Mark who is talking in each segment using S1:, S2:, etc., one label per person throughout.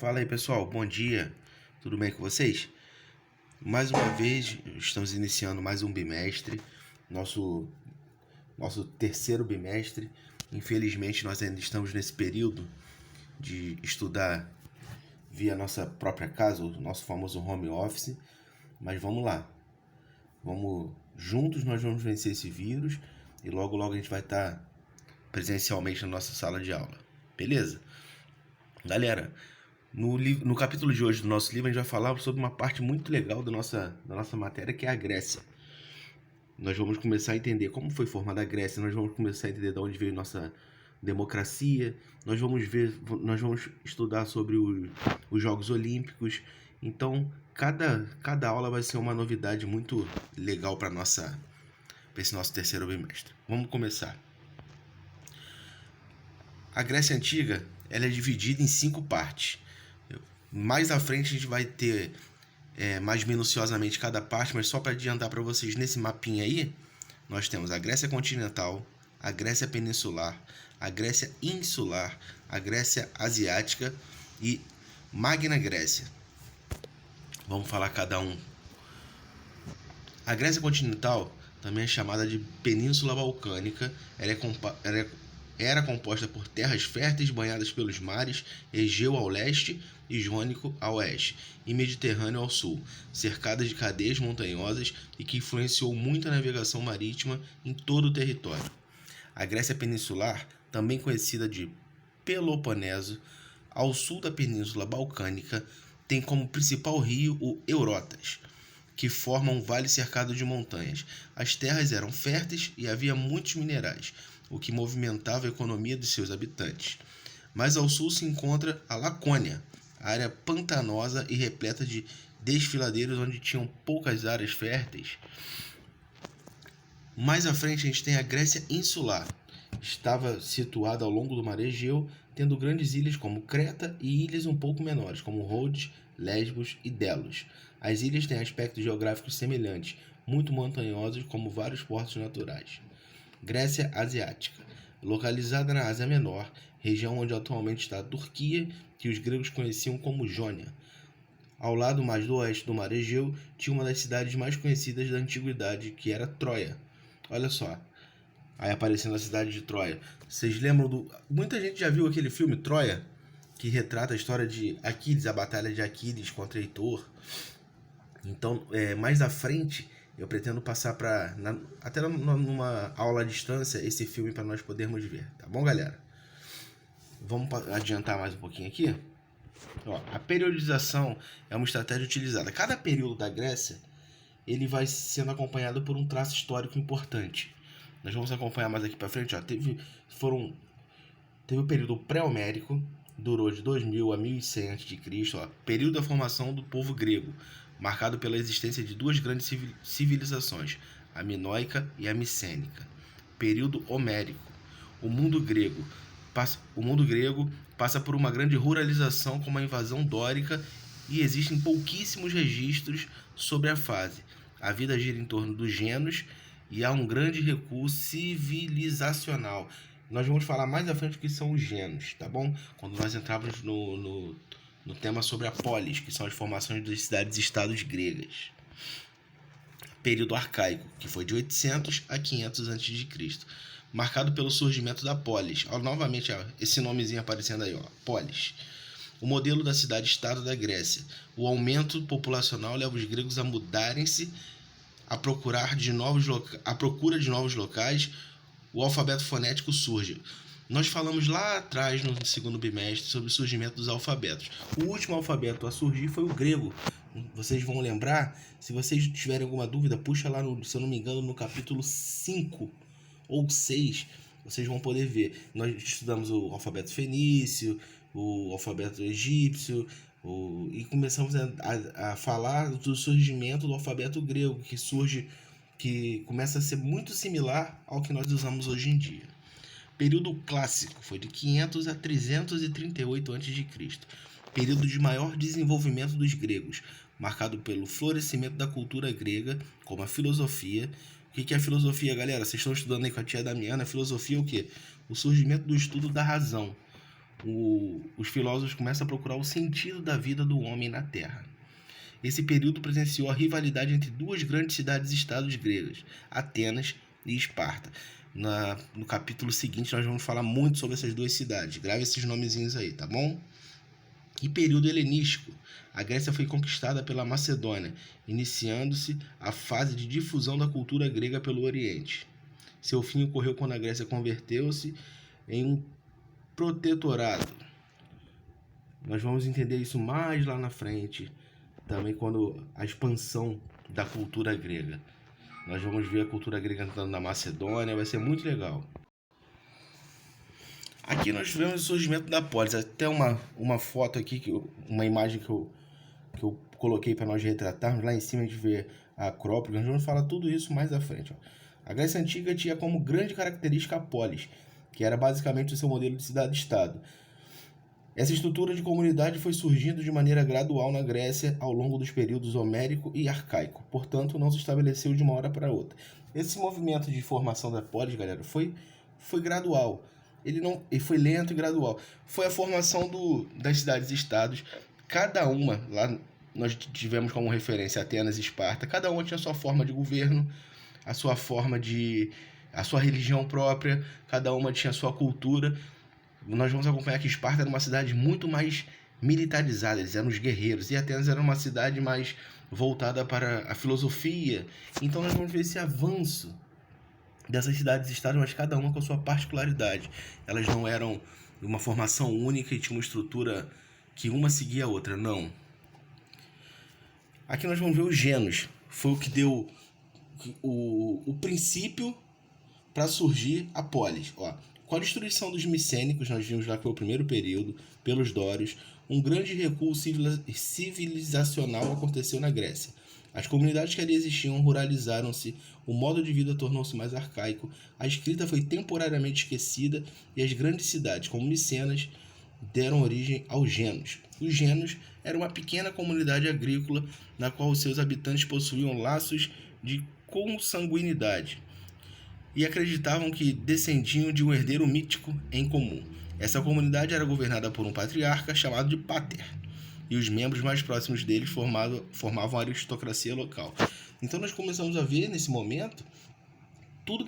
S1: Fala aí, pessoal, bom dia, tudo bem com vocês? Mais uma vez estamos iniciando mais um bimestre, nosso terceiro bimestre. Infelizmente nós ainda estamos nesse período de estudar via nossa própria casa, o nosso famoso home office, mas vamos lá, juntos nós vamos vencer esse vírus e logo logo a gente vai estar presencialmente na nossa sala de aula, beleza? Galera, no capítulo de hoje do nosso livro, a gente vai falar sobre uma parte muito legal da nossa matéria, que é a Grécia. Nós vamos começar a entender como foi formada a Grécia, nós vamos começar a entender de onde veio nossa democracia, nós vamos estudar sobre os Jogos Olímpicos. Então, cada aula vai ser uma novidade muito legal para esse nosso terceiro bimestre. Vamos começar. A Grécia Antiga, ela é dividida em 5 partes. Mais à frente a gente vai ter mais minuciosamente cada parte, mas só para adiantar para vocês, nesse mapinha aí, nós temos a Grécia Continental, a Grécia Peninsular, a Grécia Insular, a Grécia Asiática e Magna Grécia. Vamos falar cada um. A Grécia Continental, também é chamada de Península Balcânica, era composta por terras férteis banhadas pelos mares Egeu ao leste e Jônico ao oeste e Mediterrâneo ao sul, cercadas de cadeias montanhosas e que influenciou muito a navegação marítima em todo o território. A Grécia Peninsular, também conhecida de Peloponeso, ao sul da Península Balcânica, tem como principal rio o Eurotas, que forma um vale cercado de montanhas. As terras eram férteis e havia muitos minerais, o que movimentava a economia de seus habitantes. Mais ao sul se encontra a Lacônia, área pantanosa e repleta de desfiladeiros onde tinham poucas áreas férteis. Mais à frente a gente tem a Grécia Insular. Estava situada ao longo do mar Egeu, tendo grandes ilhas como Creta e ilhas um pouco menores, como Rhodes, Lesbos e Delos. As ilhas têm aspectos geográficos semelhantes, muito montanhosos, como vários portos naturais. Grécia Asiática, localizada na Ásia Menor, região onde atualmente está a Turquia, que os gregos conheciam como Jônia. Ao lado mais do oeste do mar Egeu, tinha uma das cidades mais conhecidas da antiguidade, que era Troia. Olha só, aí aparecendo a cidade de Troia. Vocês lembram do... Muita gente já viu aquele filme Troia, que retrata a história de Aquiles, a batalha de Aquiles contra Heitor. Então, mais à frente, eu pretendo passar até numa aula à distância esse filme para nós podermos ver, tá bom, galera? Vamos adiantar mais um pouquinho aqui. Ó, a periodização é uma estratégia utilizada. Cada período da Grécia ele vai sendo acompanhado por um traço histórico importante. Nós vamos acompanhar mais aqui para frente. Ó, teve o período pré-homérico, durou de 2000 a 1100 a.C., período da formação do povo grego, marcado pela existência de duas grandes civilizações, a minoica e a micênica. Período homérico. O mundo grego passa por uma grande ruralização com uma invasão dórica e existem pouquíssimos registros sobre a fase. A vida gira em torno dos genos e há um grande recuo civilizacional. Nós vamos falar mais à frente o que são os genos, tá bom? Quando nós entrarmos no tema sobre a polis, que são as formações das cidades-estados gregas. Período arcaico, que foi de 800 a 500 a.C., marcado pelo surgimento da polis. Ó, novamente, ó, esse nomezinho aparecendo aí, ó, polis. O modelo da cidade-estado da Grécia. O aumento populacional leva os gregos a mudarem-se à procura de novos locais. O alfabeto fonético surge. Nós falamos lá atrás, no segundo bimestre, sobre o surgimento dos alfabetos. O último alfabeto a surgir foi o grego. Vocês vão lembrar? Se vocês tiverem alguma dúvida, puxa lá, se eu não me engano, no capítulo 5 ou 6, vocês vão poder ver. Nós estudamos o alfabeto fenício, o alfabeto egípcio, e começamos a falar do surgimento do alfabeto grego, que começa a ser muito similar ao que nós usamos hoje em dia. Período clássico foi de 500 a 338 a.C., período de maior desenvolvimento dos gregos, marcado pelo florescimento da cultura grega, como a filosofia. O que é a filosofia, galera? Vocês estão estudando aí com a tia Damiana. A filosofia é o quê? O surgimento do estudo da razão. os filósofos começam a procurar o sentido da vida do homem na Terra. Esse período presenciou a rivalidade entre duas grandes cidades-estados gregas, Atenas e Esparta. No capítulo seguinte nós vamos falar muito sobre essas duas cidades. Grave esses nomezinhos aí, tá bom? E período helenístico. A Grécia foi conquistada pela Macedônia, iniciando-se a fase de difusão da cultura grega pelo Oriente. Seu fim ocorreu quando a Grécia converteu-se em um protetorado. Nós vamos entender isso mais lá na frente, também quando a expansão da cultura grega. Nós vamos ver a cultura grega entrando na Macedônia, vai ser muito legal. Aqui nós vemos o surgimento da polis. Até uma foto aqui, uma imagem que eu coloquei para nós retratarmos. Lá em cima a gente vê a Acrópole. Nós vamos falar tudo isso mais à frente. A Grécia Antiga tinha como grande característica a polis, que era basicamente o seu modelo de cidade-estado. Essa estrutura de comunidade foi surgindo de maneira gradual na Grécia ao longo dos períodos homérico e arcaico, portanto não se estabeleceu de uma hora para outra. Esse movimento de formação da polis, galera, foi gradual. Ele foi lento e gradual. Foi a formação das cidades-estados. Cada uma, lá nós tivemos como referência Atenas e Esparta, cada uma tinha a sua forma de governo, a sua religião própria, cada uma tinha a sua cultura. Nós vamos acompanhar que Esparta era uma cidade muito mais militarizada, eles eram os guerreiros, e Atenas era uma cidade mais voltada para a filosofia. Então nós vamos ver esse avanço dessas cidades-estados, mas cada uma com a sua particularidade. Elas não eram uma formação única e tinha uma estrutura que uma seguia a outra, não. Aqui nós vamos ver os Gênos. Foi o que deu o princípio para surgir a polis. Com a destruição dos micênicos, nós vimos lá que foi o primeiro período, pelos dórios, um grande recuo civilizacional aconteceu na Grécia. As comunidades que ali existiam ruralizaram-se, o modo de vida tornou-se mais arcaico, a escrita foi temporariamente esquecida e as grandes cidades, como Micenas, deram origem aos Gênos. Os Gênos eram uma pequena comunidade agrícola na qual os seus habitantes possuíam laços de consanguinidade e acreditavam que descendiam de um herdeiro mítico em comum. Essa comunidade era governada por um patriarca chamado de Pater, e os membros mais próximos deles formavam a aristocracia local. Então nós começamos a ver nesse momento tudo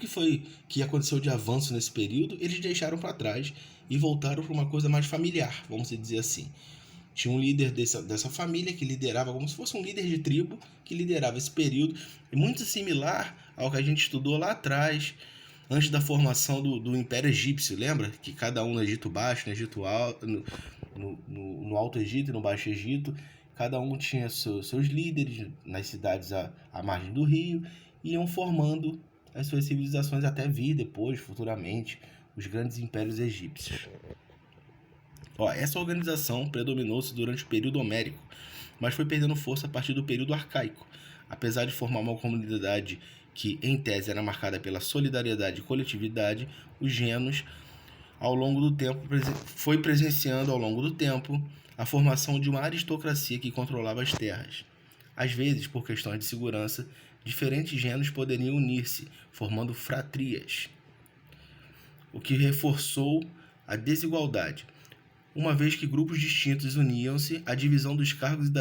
S1: que aconteceu de avanço nesse período, eles deixaram para trás e voltaram para uma coisa mais familiar, vamos dizer assim. Tinha um líder dessa família que liderava, como se fosse um líder de tribo, que liderava esse período, muito similar ao que a gente estudou lá atrás, antes da formação do Império Egípcio, lembra? Que cada um no Egito Baixo, no Egito Alto, no Alto Egito e no Baixo Egito, cada um tinha seus líderes nas cidades à margem do rio, e iam formando as suas civilizações até vir depois, futuramente, os grandes impérios egípcios. Essa organização predominou-se durante o período homérico, mas foi perdendo força a partir do período arcaico. Apesar de formar uma comunidade que, em tese, era marcada pela solidariedade e coletividade, os Gênos, ao longo do tempo, foi presenciando ao longo do tempo a formação de uma aristocracia que controlava as terras. Às vezes, por questões de segurança, diferentes Gênos poderiam unir-se, formando fratrias, o que reforçou a desigualdade. Uma vez que grupos distintos uniam-se, a divisão dos cargos e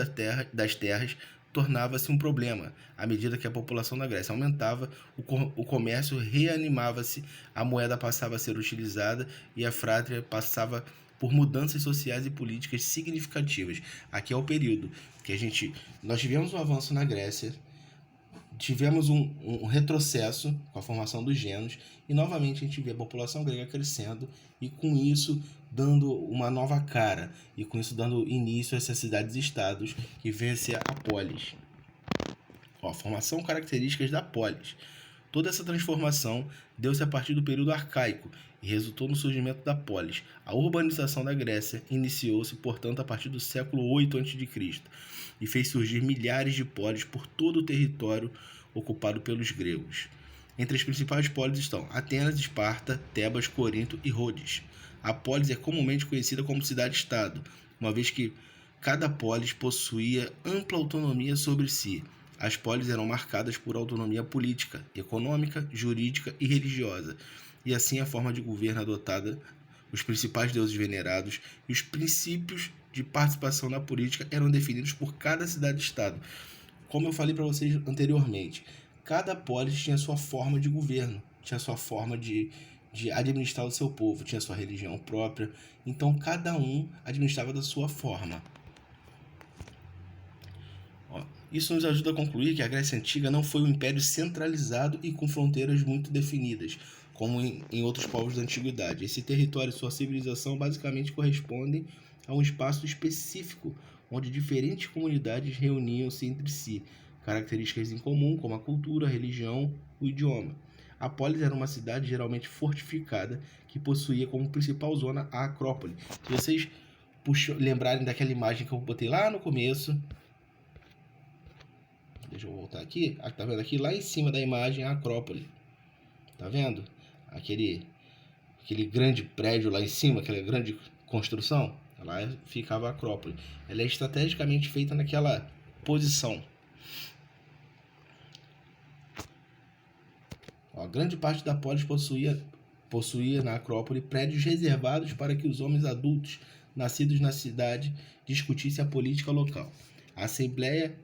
S1: das terras tornava-se um problema. À medida que a população da Grécia aumentava, o comércio reanimava-se, a moeda passava a ser utilizada e a frátria passava por mudanças sociais e políticas significativas. Aqui é o período que nós tivemos um avanço na Grécia, tivemos um retrocesso com a formação dos Gênos, e novamente a gente vê a população grega crescendo e com isso dando uma nova cara, e com isso dando início a essas cidades-estados que vem a ser a polis. Formação características da polis. Toda essa transformação deu-se a partir do período arcaico e resultou no surgimento da polis. A urbanização da Grécia iniciou-se, portanto, a partir do século 8 a.C. e fez surgir milhares de polis por todo o território ocupado pelos gregos. Entre as principais polis estão Atenas, Esparta, Tebas, Corinto e Rhodes. A polis é comumente conhecida como cidade-estado, uma vez que cada polis possuía ampla autonomia sobre si. As polis eram marcadas por autonomia política, econômica, jurídica e religiosa, e assim a forma de governo adotada os principais deuses venerados e os princípios de participação na política eram definidos por cada cidade-estado. Como eu falei para vocês anteriormente, cada polis tinha sua forma de governo, tinha sua forma de administrar o seu povo, tinha sua religião própria, então cada um administrava da sua forma. Isso nos ajuda a concluir que a Grécia Antiga não foi um império centralizado e com fronteiras muito definidas, como em outros povos da Antiguidade. Esse território e sua civilização basicamente correspondem a um espaço específico, onde diferentes comunidades reuniam-se entre si, características em comum, como a cultura, a religião, o idioma. A polis era uma cidade geralmente fortificada, que possuía como principal zona a Acrópole. Se vocês lembrarem daquela imagem que eu botei lá no começo, deixa eu voltar aqui, tá vendo aqui lá em cima da imagem a Acrópole, tá vendo? Aquele grande prédio lá em cima, aquela grande construção, lá ficava a Acrópole. Ela é estrategicamente feita naquela posição. Grande parte da polis possuía na Acrópole prédios reservados para que os homens adultos nascidos na cidade discutissem a política local. A Assembleia.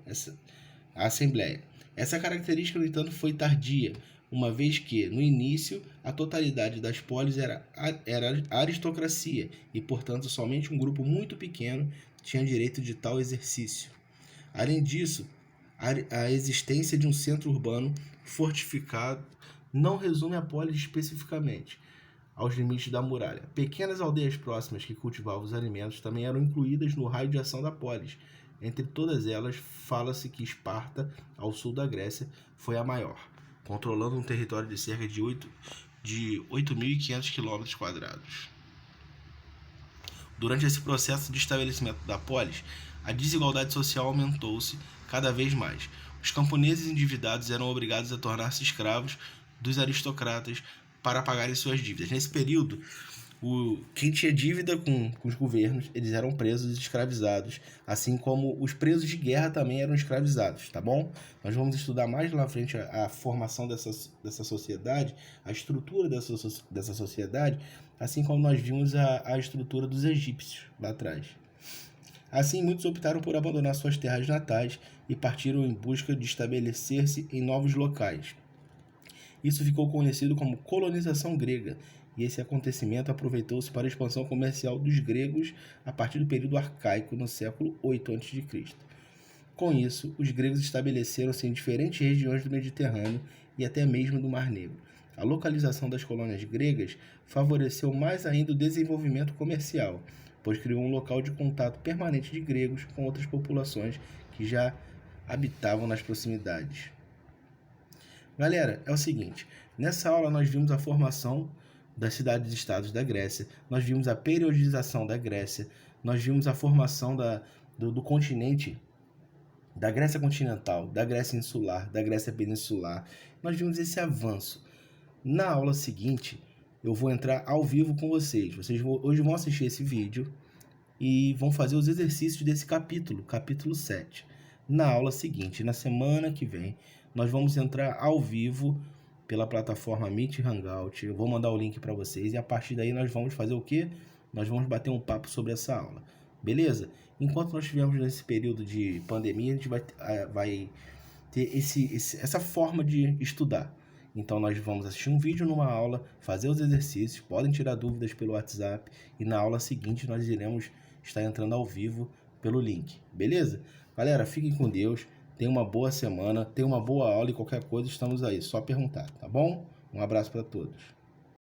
S1: Essa característica, no entanto, foi tardia, uma vez que, no início, a totalidade das polis era aristocracia e, portanto, somente um grupo muito pequeno tinha direito de tal exercício. Além disso, a existência de um centro urbano fortificado não resume a polis especificamente aos limites da muralha. Pequenas aldeias próximas que cultivavam os alimentos também eram incluídas no raio de ação da polis. Entre todas elas, fala-se que Esparta, ao sul da Grécia, foi a maior, controlando um território de cerca de 8.500 km². Durante esse processo de estabelecimento da polis, a desigualdade social aumentou-se cada vez mais. Os camponeses endividados eram obrigados a tornar-se escravos dos aristocratas para pagarem suas dívidas. Nesse período, quem tinha dívida com os governos, eles eram presos e escravizados, assim como os presos de guerra também eram escravizados, tá bom? Nós vamos estudar mais lá na frente a formação dessa sociedade, a estrutura dessa sociedade, assim como nós vimos a estrutura dos egípcios lá atrás. Assim, muitos optaram por abandonar suas terras natais e partiram em busca de estabelecer-se em novos locais. Isso ficou conhecido como colonização grega, e esse acontecimento aproveitou-se para a expansão comercial dos gregos a partir do período arcaico, no século 8 a.C. Com isso, os gregos estabeleceram-se em diferentes regiões do Mediterrâneo e até mesmo do Mar Negro. A localização das colônias gregas favoreceu mais ainda o desenvolvimento comercial, pois criou um local de contato permanente de gregos com outras populações que já habitavam nas proximidades. Galera, é o seguinte, nessa aula nós vimos a formação das cidades-estados da Grécia, nós vimos a periodização da Grécia, nós vimos a formação do continente, da Grécia continental, da Grécia insular, da Grécia peninsular, nós vimos esse avanço. Na aula seguinte, eu vou entrar ao vivo com vocês. Vocês hoje vão assistir esse vídeo e vão fazer os exercícios desse capítulo 7. Na aula seguinte, na semana que vem, nós vamos entrar ao vivo pela plataforma Meet Hangout. Eu vou mandar o link para vocês e a partir daí nós vamos fazer o quê? Nós vamos bater um papo sobre essa aula. Beleza? Enquanto nós estivermos nesse período de pandemia, a gente vai ter essa forma de estudar. Então nós vamos assistir um vídeo numa aula, fazer os exercícios, podem tirar dúvidas pelo WhatsApp e na aula seguinte nós iremos estar entrando ao vivo pelo link. Beleza? Galera, fiquem com Deus. Tenha uma boa semana, tenha uma boa aula e qualquer coisa estamos aí, só perguntar, tá bom? Um abraço para todos.